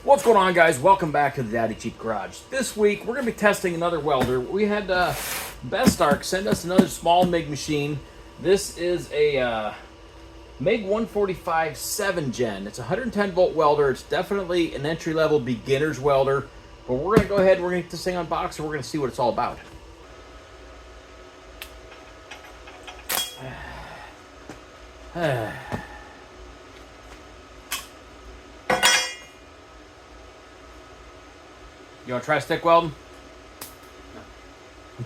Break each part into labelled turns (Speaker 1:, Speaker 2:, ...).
Speaker 1: What's going on, guys? Welcome back to the Daddy Cheap Garage. This week we're going to be testing another welder. We had Bestarc send us another small MIG machine. This is a Mig145 7 gen. It's a 110 volt welder. It's definitely an entry-level beginner's welder. But we're going to go ahead and we're going to get this thing unboxed and we're going to see what it's all about. You want to try stick welding?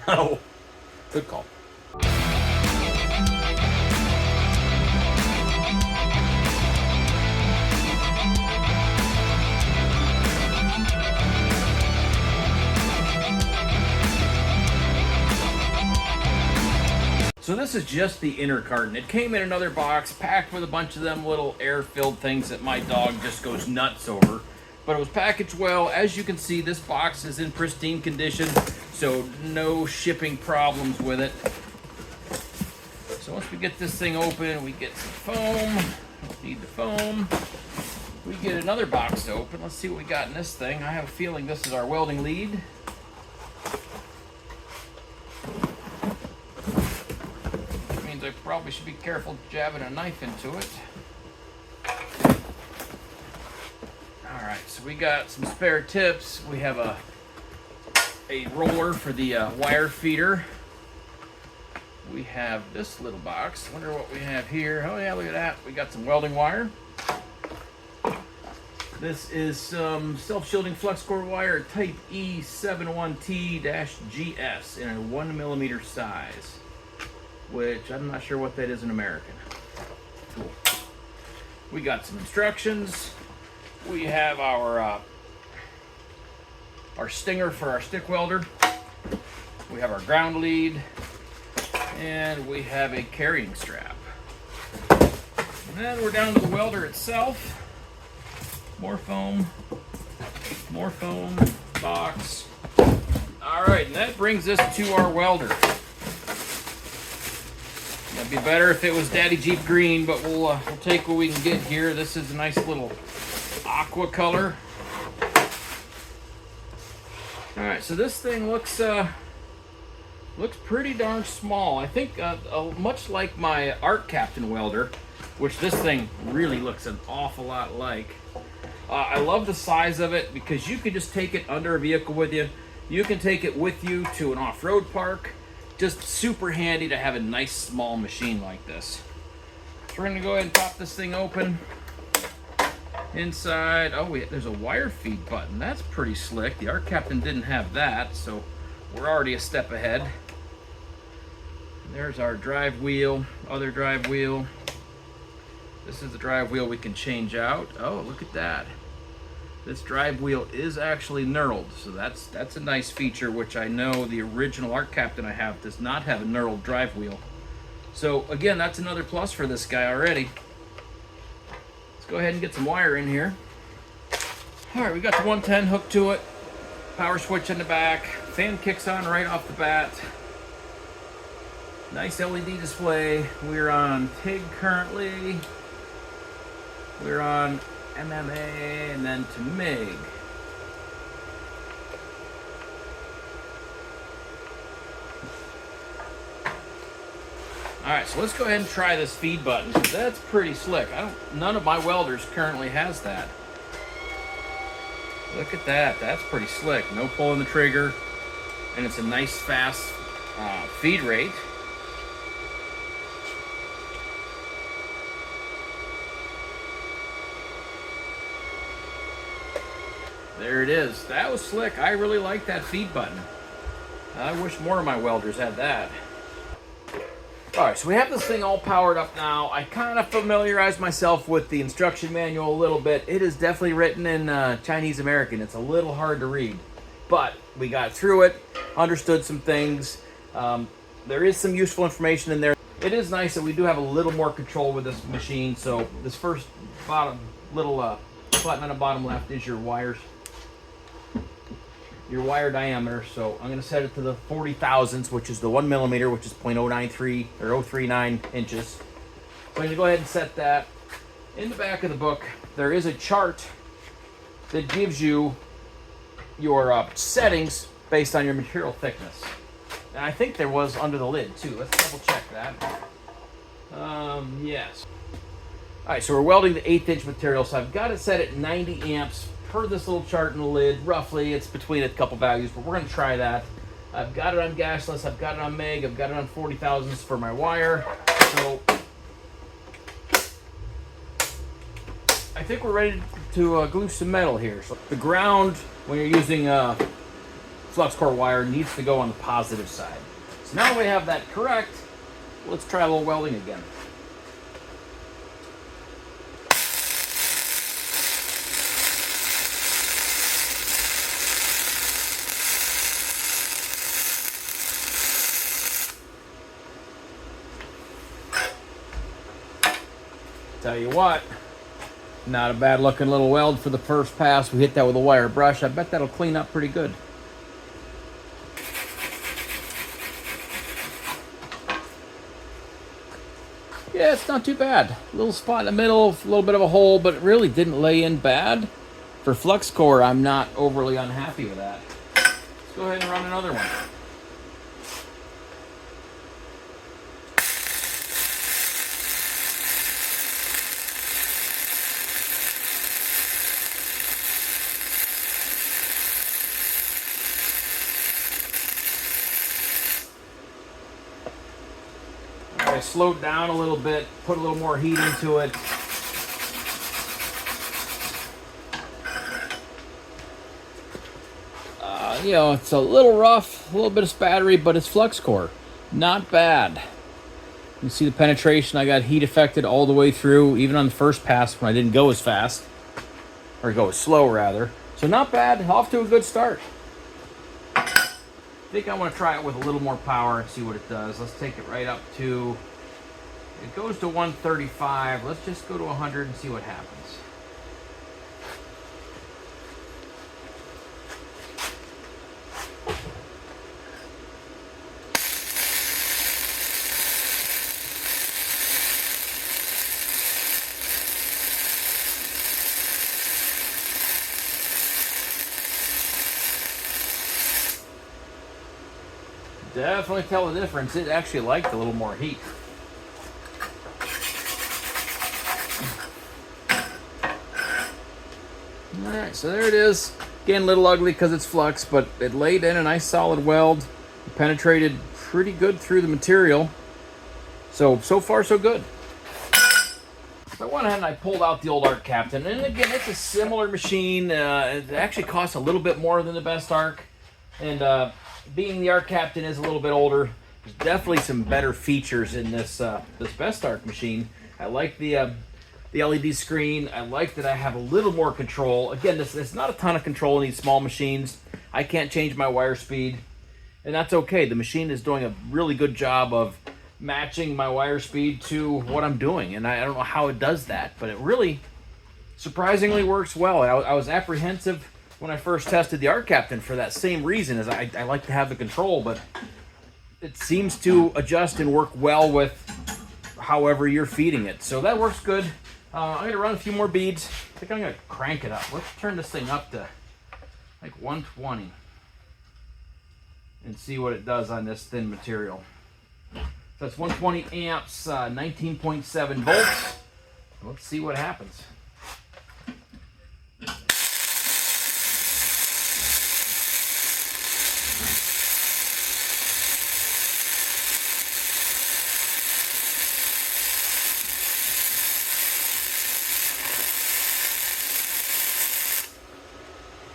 Speaker 1: No. Good call. So this is just the inner carton. It came in another box packed with a bunch of them little air-filled things that my dog just goes nuts over. But it was packaged well. As you can see, this box is in pristine condition, so no shipping problems with it. So once we get this thing open, we get some foam. Don't need the foam. We get another box to open. Let's see what we got in this thing. I have a feeling this is our welding lead. Which means I probably should be careful jabbing a knife into it. Alright, so we got some spare tips. We have a roller for the wire feeder. We have this little box. I wonder what we have here. Oh yeah, look at that. We got some welding wire. This is some self-shielding flux core wire, type E71T-GS in a 1mm size, which I'm not sure what that is in American. Cool. We got some instructions. We have our stinger for our stick welder. We have our ground lead, and we have a carrying strap. And then we're down to the welder itself. More foam, box. All right, and that brings us to our welder. It'd be better if it was Daddy Jeep green, but we'll take what we can get here. This is a nice little aqua color. All right, so this thing looks pretty darn small. I think much like my Art Captain welder, which this thing really looks an awful lot like. I love the size of it because you can just take it under a vehicle with you. You can take it with you to an off-road park. Just super handy to have a nice small machine like this. So we're gonna go ahead and pop this thing open. Inside, there's a wire feed button. That's pretty slick. The Art Captain didn't have that, so we're already a step ahead. There's our drive wheel, other drive wheel. This is the drive wheel we can change out. Oh, look at that. This drive wheel is actually knurled, so that's a nice feature, which I know the original Art Captain I have does not have a knurled drive wheel. So again, that's another plus for this guy already. Go ahead and get some wire in here. All right, we got the 110 hooked to it. Power switch in the back. Fan kicks on right off the bat. Nice LED display. We're on TIG currently. We're on MMA and then to MIG. All right, so let's go ahead and try this feed button, because that's pretty slick. None of my welders currently has that. Look at that, that's pretty slick. No pulling the trigger, and it's a nice fast feed rate. There it is. That was slick. I really like that feed button. I wish more of my welders had that. Alright, so we have this thing all powered up now. I kind of familiarized myself with the instruction manual a little bit. It is definitely written in Chinese American. It's a little hard to read. But we got through it, understood some things. There is some useful information in there. It is nice that we do have a little more control with this machine. So this first bottom little button on the bottom left is your wires. Your wire diameter, so I'm going to set it to the 40 thousandths, which is the 1mm, which is 0.093 or 039 inches. So I'm going to go ahead and set that. In the back of the book, there is a chart that gives you your settings based on your material thickness. And I think there was under the lid too. Let's double check that. Yes. All right, so we're welding the 1/8 inch material. So I've got it set at 90 amps per this little chart in the lid. Roughly, it's between a couple values, but we're gonna try that. I've got it on gasless, I've got it on Meg, I've got it on 40 thousandths for my wire. So I think we're ready to glue some metal here. So the ground, when you're using flux core wire, needs to go on the positive side. So now that we have that correct, let's try a little welding again. Tell you what, not a bad looking little weld for the first pass. We hit that with a wire brush. I bet that'll clean up pretty good. Yeah, it's not too bad. A little spot in the middle, a little bit of a hole, but it really didn't lay in bad. For flux core, I'm not overly unhappy with that. Let's go ahead and run another one. I slowed down a little bit, put a little more heat into it. You know, it's a little rough, a little bit of spattery, but it's flux core. Not bad. You see the penetration, I got heat affected all the way through, even on the first pass when I didn't go as fast. Or go as slow, rather. So not bad, off to a good start. I think I want to try it with a little more power and see what it does. Let's take it right up to, it goes to 135. Let's just go to 100 and see what happens. Definitely tell the difference. It actually liked a little more heat. Alright, so there it is. Again, a little ugly because it's flux, but it laid in a nice solid weld. It penetrated pretty good through the material. So far so good. So I went ahead and I pulled out the old Arc Captain. And again, it's a similar machine. It actually costs a little bit more than the Bestarc. And being the Arc Captain is a little bit older, there's definitely some better features in this this Bestarc machine. I like the LED screen. I like that I have a little more control. Again, there's not a ton of control in these small machines. I can't change my wire speed, and that's okay. The machine is doing a really good job of matching my wire speed to what I'm doing, and I don't know how it does that, but it really surprisingly works well. I was apprehensive when I first tested the Arc Captain for that same reason, as I like to have the control, but it seems to adjust and work well with however you're feeding it. So that works good. I'm going to run a few more beads. I think I'm going to crank it up. Let's turn this thing up to like 120 and see what it does on this thin material. So that's 120 amps, 19.7 volts. Let's see what happens.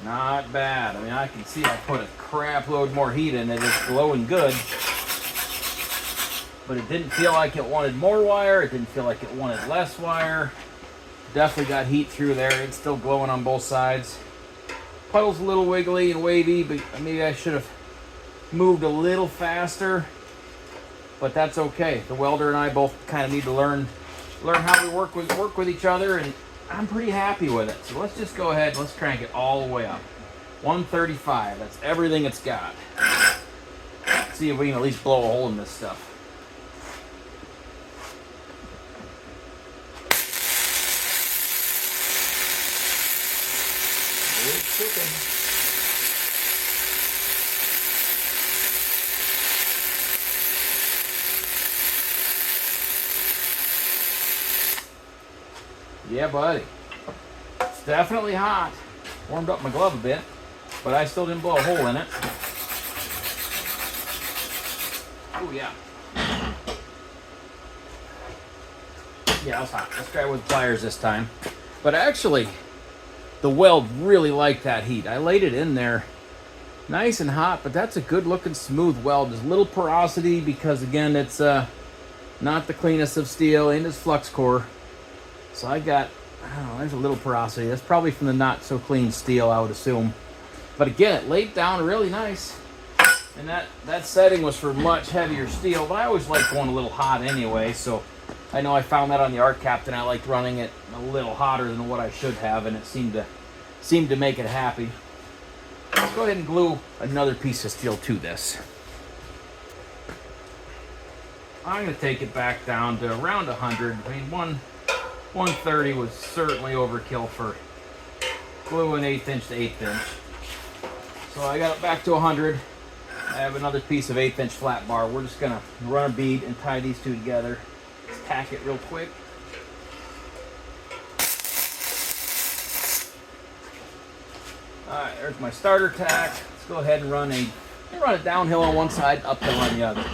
Speaker 1: Not bad. I mean, I can see I put a crap load more heat in it. It's glowing good. But it didn't feel like it wanted more wire. It didn't feel like it wanted less wire. Definitely got heat through there. It's still glowing on both sides. Puddle's a little wiggly and wavy, but maybe I should have moved a little faster. But that's okay. The welder and I both kind of need to learn how we work with each other, and I'm pretty happy with it. So let's just go ahead, let's crank it all the way up. 135, that's everything it's got. Let's see if we can at least blow a hole in this stuff. cooking. Yeah, buddy. It's definitely hot. Warmed up my glove a bit, but I still didn't blow a hole in it. Oh, yeah. Yeah, it was hot. Let's try with pliers this time. But actually, the weld really liked that heat. I laid it in there nice and hot, but that's a good looking smooth weld. There's a little porosity because, again, it's not the cleanest of steel and it's flux core. So I don't know, there's a little porosity. That's probably from the not so clean steel, I would assume. But again, it laid down really nice. And that setting was for much heavier steel, but I always like going a little hot anyway, so I know I found that on the Arc Captain. I liked running it a little hotter than what I should have, and it seemed to make it happy. Let's go ahead and glue another piece of steel to this. I'm going to take it back down to around 100. I mean, 130 was certainly overkill for gluing 1/8 inch to 1/8 inch. So I got it back to 100. I have another piece of 1/8 inch flat bar. We're just going to run a bead and tie these two together. Let's tack it real quick. Alright, there's my starter tack. Let's go ahead and run it downhill on one side, uphill on the other.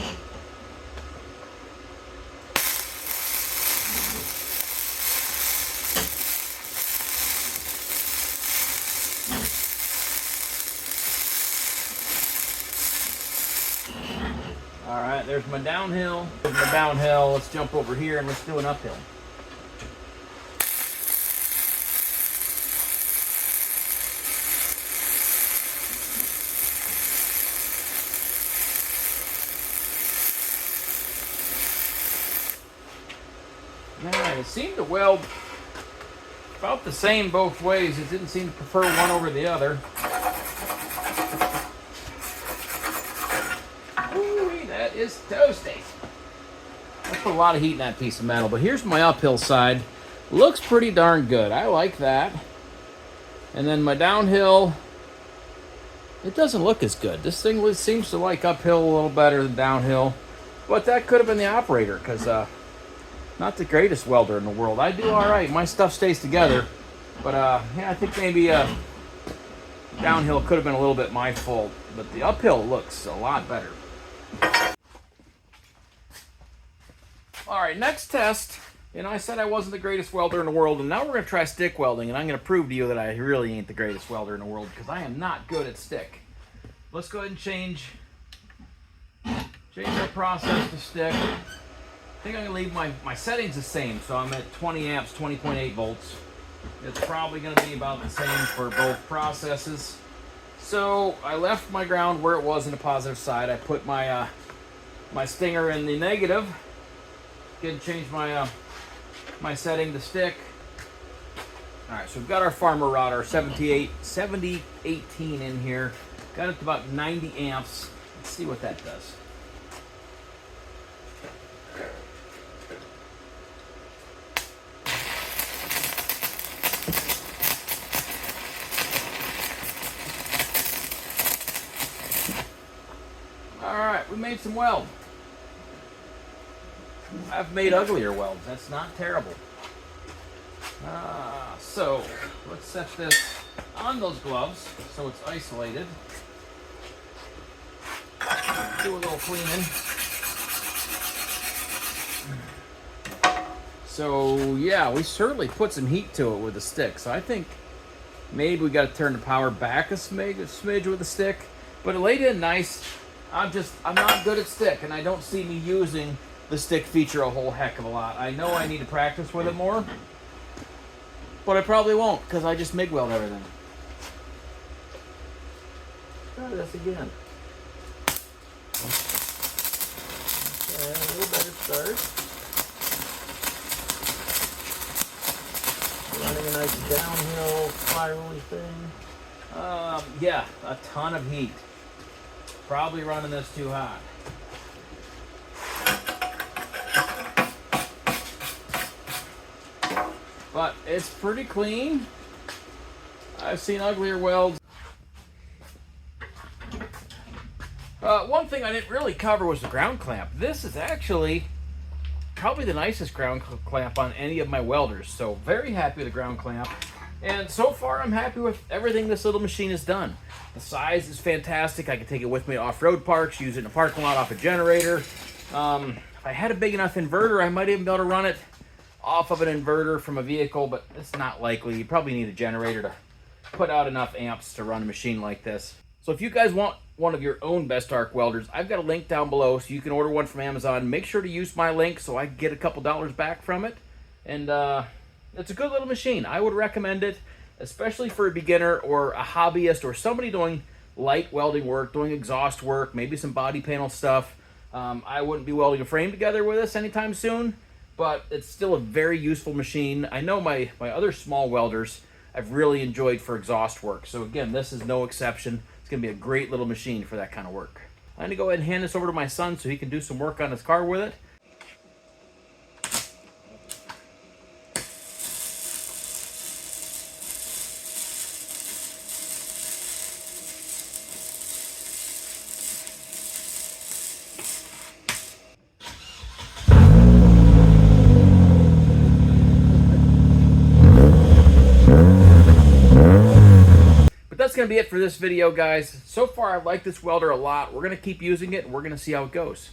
Speaker 1: Alright, there's my downhill. Let's jump over here and let's do an uphill. Yeah, it seemed to weld about the same both ways. It didn't seem to prefer one over the other. Ooh, that is toasty. I put a lot of heat in that piece of metal, but here's my uphill side. Looks pretty darn good. I like that. And then my downhill, it doesn't look as good. This thing seems to like uphill a little better than downhill, but that could have been the operator, because not the greatest welder in the world. I do all right. My stuff stays together. But, yeah, I think maybe downhill could have been a little bit my fault. But the uphill looks a lot better. All right, next test. You know, I said I wasn't the greatest welder in the world, and now we're going to try stick welding. And I'm going to prove to you that I really ain't the greatest welder in the world, because I am not good at stick. Let's go ahead and change our process to stick. I think I'm going to leave my settings the same, so I'm at 20 amps, 20.8 volts. It's probably going to be about the same for both processes. So I left my ground where it was in the positive side. I put my my stinger in the negative. Again, change my setting to stick. All right, so we've got our farmer rod, our 7018 in here. Got it to about 90 amps. Let's see what that does. Alright, we made some weld. I've made uglier welds. That's not terrible. So, let's set this on those gloves so it's isolated. Do a little cleaning. So, yeah, we certainly put some heat to it with the stick. So I think maybe we got to turn the power back a smidge with the stick. But it laid in nice. I'm not good at stick, and I don't see me using the stick feature a whole heck of a lot. I know I need to practice with it more, but I probably won't, because I just MIG weld everything. Try this again. Okay, a little better start. Running a nice downhill spirally thing. Yeah, a ton of heat. Probably running this too hot. But it's pretty clean. I've seen uglier welds. One thing I didn't really cover was the ground clamp. This is actually probably the nicest ground clamp on any of my welders. So very happy with the ground clamp. And so far I'm happy with everything this little machine has done. The size is fantastic. I can take it with me to off-road parks, use it in a parking lot off a generator. If I had a big enough inverter, I might even be able to run it off of an inverter from a vehicle, but it's not likely. You probably need a generator to put out enough amps to run a machine like this. So if you guys want one of your own Bestarc welders, I've got a link down below so you can order one from Amazon. Make sure to use my link so I can get a couple dollars back from it. And it's a good little machine. I would recommend it, especially for a beginner or a hobbyist or somebody doing light welding work, doing exhaust work, maybe some body panel stuff. I wouldn't be welding a frame together with this anytime soon, but it's still a very useful machine. I know my other small welders I've really enjoyed for exhaust work. So again, this is no exception. It's gonna be a great little machine for that kind of work. I'm gonna go ahead and hand this over to my son so he can do some work on his car with it. That's going to be it for this video, guys. So far, I like this welder a lot. We're going to keep using it, and we're going to see how it goes.